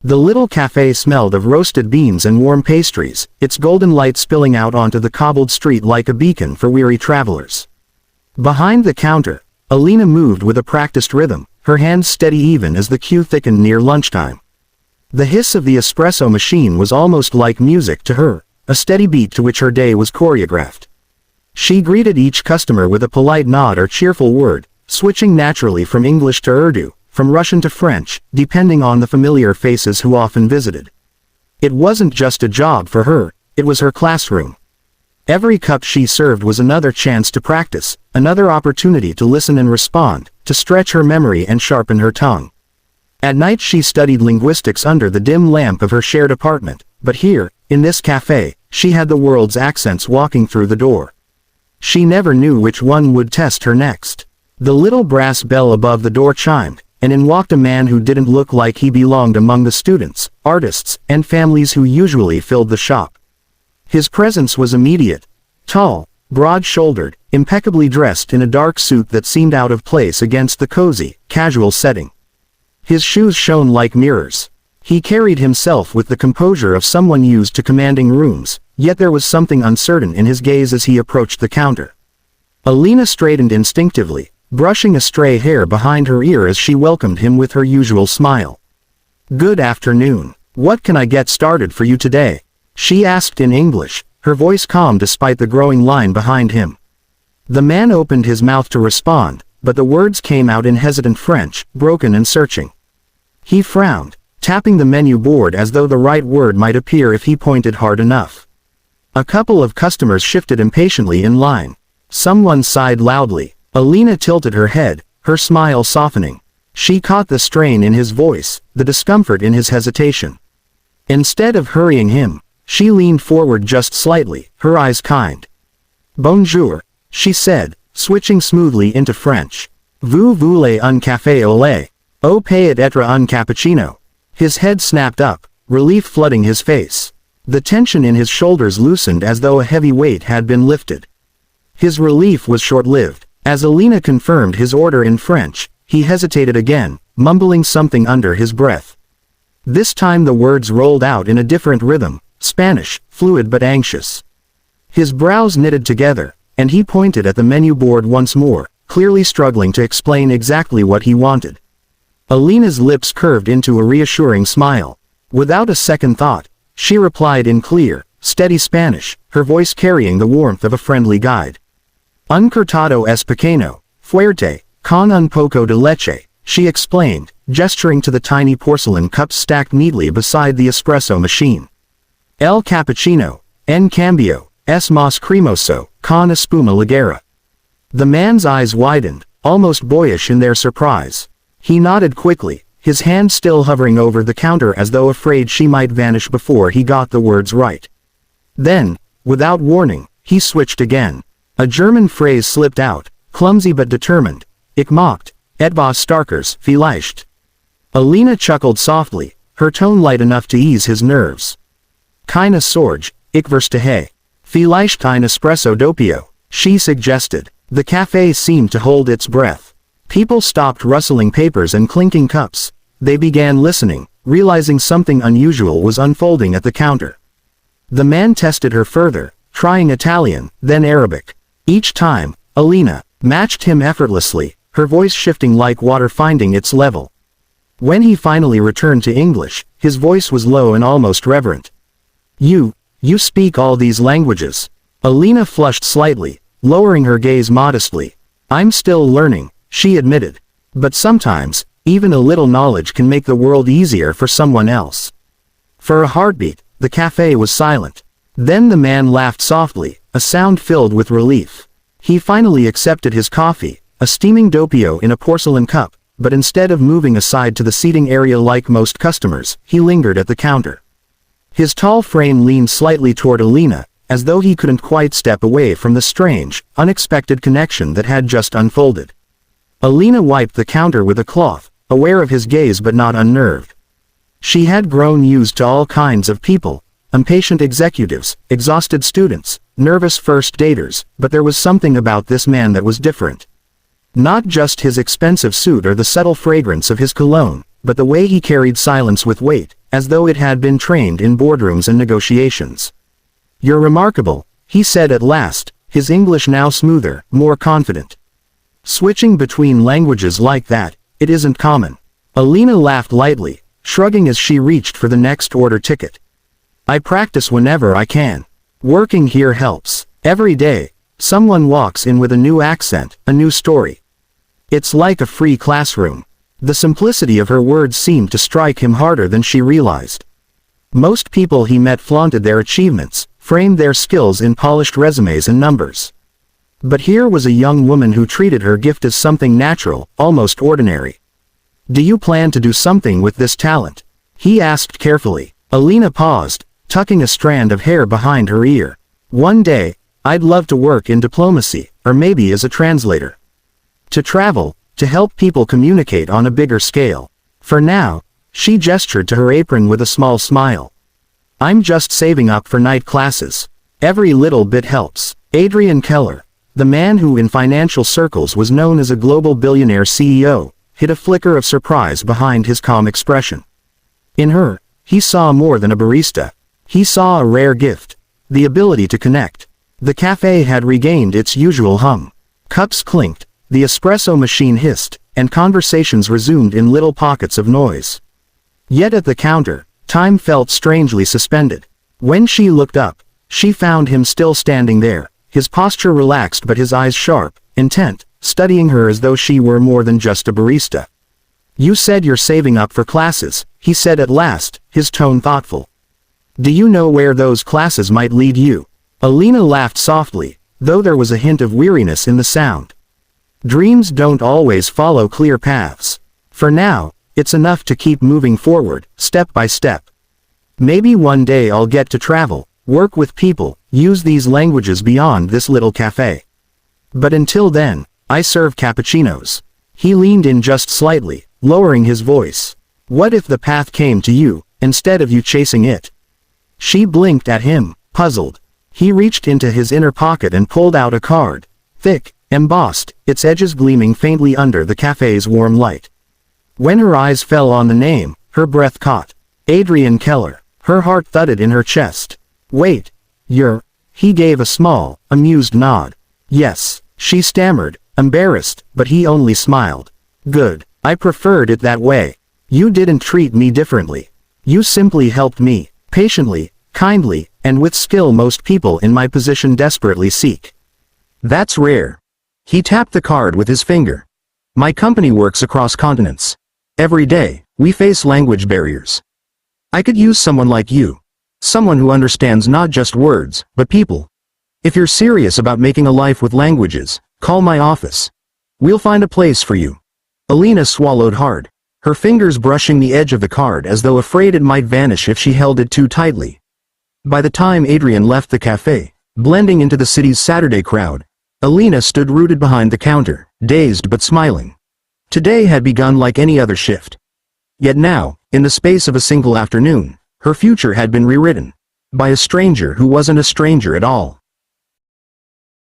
The little cafe smelled of roasted beans and warm pastries, its golden light spilling out onto the cobbled street like a beacon for weary travelers. Behind the counter, Alina moved with a practiced rhythm, her hands steady even as the queue thickened near lunchtime. The hiss of the espresso machine was almost like music to her, a steady beat to which her day was choreographed. She greeted each customer with a polite nod or cheerful word, switching naturally from English to Urdu, from Russian to French, depending on the familiar faces who often visited. It wasn't just a job for her, it was her classroom. Every cup she served was another chance to practice, another opportunity to listen and respond, to stretch her memory and sharpen her tongue. At night she studied linguistics under the dim lamp of her shared apartment, but here, in this cafe, she had the world's accents walking through the door. She never knew which one would test her next. The little brass bell above the door chimed, and in walked a man who didn't look like he belonged among the students, artists, and families who usually filled the shop. His presence was immediate. Tall, broad-shouldered, impeccably dressed in a dark suit that seemed out of place against the cozy, casual setting. His shoes shone like mirrors. He carried himself with the composure of someone used to commanding rooms, yet there was something uncertain in his gaze as he approached the counter. Alina straightened instinctively, brushing a stray hair behind her ear as she welcomed him with her usual smile. "Good afternoon. What can I get started for you today?" she asked in English, her voice calm despite the growing line behind him. The man opened his mouth to respond, but the words came out in hesitant French, broken and searching. He frowned, tapping the menu board as though the right word might appear if he pointed hard enough. A couple of customers shifted impatiently in line. Someone sighed loudly. Alina tilted her head, her smile softening. She caught the strain in his voice, the discomfort in his hesitation. Instead of hurrying him, she leaned forward just slightly, her eyes kind. "Bonjour," she said, switching smoothly into French. "Vous voulez un café au lait? Ou peut-être un cappuccino?" His head snapped up, relief flooding his face. The tension in his shoulders loosened as though a heavy weight had been lifted. His relief was short-lived. As Alina confirmed his order in French, he hesitated again, mumbling something under his breath. This time the words rolled out in a different rhythm, Spanish, fluid but anxious. His brows knitted together, and he pointed at the menu board once more, clearly struggling to explain exactly what he wanted. Alina's lips curved into a reassuring smile. Without a second thought, she replied in clear, steady Spanish, her voice carrying the warmth of a friendly guide. "Un cortado es pequeño, fuerte, con un poco de leche," she explained, gesturing to the tiny porcelain cups stacked neatly beside the espresso machine. "El cappuccino, en cambio, es más cremoso, con espuma ligera." The man's eyes widened, almost boyish in their surprise. He nodded quickly, his hand still hovering over the counter as though afraid she might vanish before he got the words right. Then, without warning, he switched again. A German phrase slipped out, clumsy but determined. Ich mochte, etwas Starkers, vielleicht. Alina chuckled softly, her tone light enough to ease his nerves. "Keine Sorge, ich verstehe. Vielleicht ein espresso doppio," she suggested. The cafe seemed to hold its breath. People stopped rustling papers and clinking cups. They began listening, realizing something unusual was unfolding at the counter. The man tested her further, trying Italian, then Arabic. Each time, Alina matched him effortlessly, her voice shifting like water finding its level. When he finally returned to English, his voice was low and almost reverent. You speak all these languages." Alina flushed slightly, lowering her gaze modestly. "I'm still learning," she admitted. "But sometimes, even a little knowledge can make the world easier for someone else." For a heartbeat, the cafe was silent. Then the man laughed softly, a sound filled with relief. He finally accepted his coffee, a steaming doppio in a porcelain cup, but instead of moving aside to the seating area like most customers, he lingered at the counter. His tall frame leaned slightly toward Alina, as though he couldn't quite step away from the strange, unexpected connection that had just unfolded. Alina wiped the counter with a cloth, aware of his gaze but not unnerved. She had grown used to all kinds of people, impatient executives, exhausted students, nervous first daters, but there was something about this man that was different. Not just his expensive suit or the subtle fragrance of his cologne, but the way he carried silence with weight, as though it had been trained in boardrooms and negotiations. "You're remarkable," he said at last, his English now smoother, more confident. "Switching between languages like that, it isn't common." Alina laughed lightly, shrugging as she reached for the next order ticket. "I practice whenever I can. Working here helps. Every day, someone walks in with a new accent, a new story. It's like a free classroom." The simplicity of her words seemed to strike him harder than she realized. Most people he met flaunted their achievements, framed their skills in polished resumes and numbers. But here was a young woman who treated her gift as something natural, almost ordinary. "Do you plan to do something with this talent?" he asked carefully. Alina paused, tucking a strand of hair behind her ear. "One day, I'd love to work in diplomacy, or maybe as a translator. To travel, to help people communicate on a bigger scale. For now," she gestured to her apron with a small smile. "I'm just saving up for night classes. Every little bit helps." Adrian Keller, the man who in financial circles was known as a global billionaire CEO, hid a flicker of surprise behind his calm expression. In her, he saw more than a barista. He saw a rare gift. The ability to connect. The cafe had regained its usual hum. Cups clinked, the espresso machine hissed, and conversations resumed in little pockets of noise. Yet at the counter, time felt strangely suspended. When she looked up, she found him still standing there, his posture relaxed but his eyes sharp, intent, studying her as though she were more than just a barista. "You said you're saving up for classes," he said at last, his tone thoughtful. "Do you know where those classes might lead you?" Alina laughed softly, though there was a hint of weariness in the sound. "Dreams don't always follow clear paths. For now, it's enough to keep moving forward, step by step. Maybe one day I'll get to travel, work with people, use these languages beyond this little cafe. But until then, I serve cappuccinos." He leaned in just slightly, lowering his voice. "What if the path came to you, instead of you chasing it?" She blinked at him, puzzled. He reached into his inner pocket and pulled out a card. Thick, embossed, its edges gleaming faintly under the cafe's warm light. When her eyes fell on the name, her breath caught. Adrian Keller. Her heart thudded in her chest. "Wait. You're..." He gave a small, amused nod. "Yes," she stammered, embarrassed, but he only smiled. "Good. I preferred it that way. You didn't treat me differently. You simply helped me, patiently, kindly, and with skill most people in my position desperately seek. That's rare." He tapped the card with his finger. "My company works across continents. Every day, we face language barriers. I could use someone like you. Someone who understands not just words, but people. If you're serious about making a life with languages, call my office. We'll find a place for you." Alina swallowed hard, her fingers brushing the edge of the card as though afraid it might vanish if she held it too tightly. By the time Adrian left the cafe, blending into the city's Saturday crowd, Alina stood rooted behind the counter, dazed but smiling. Today had begun like any other shift. Yet now, in the space of a single afternoon, her future had been rewritten. By a stranger who wasn't a stranger at all.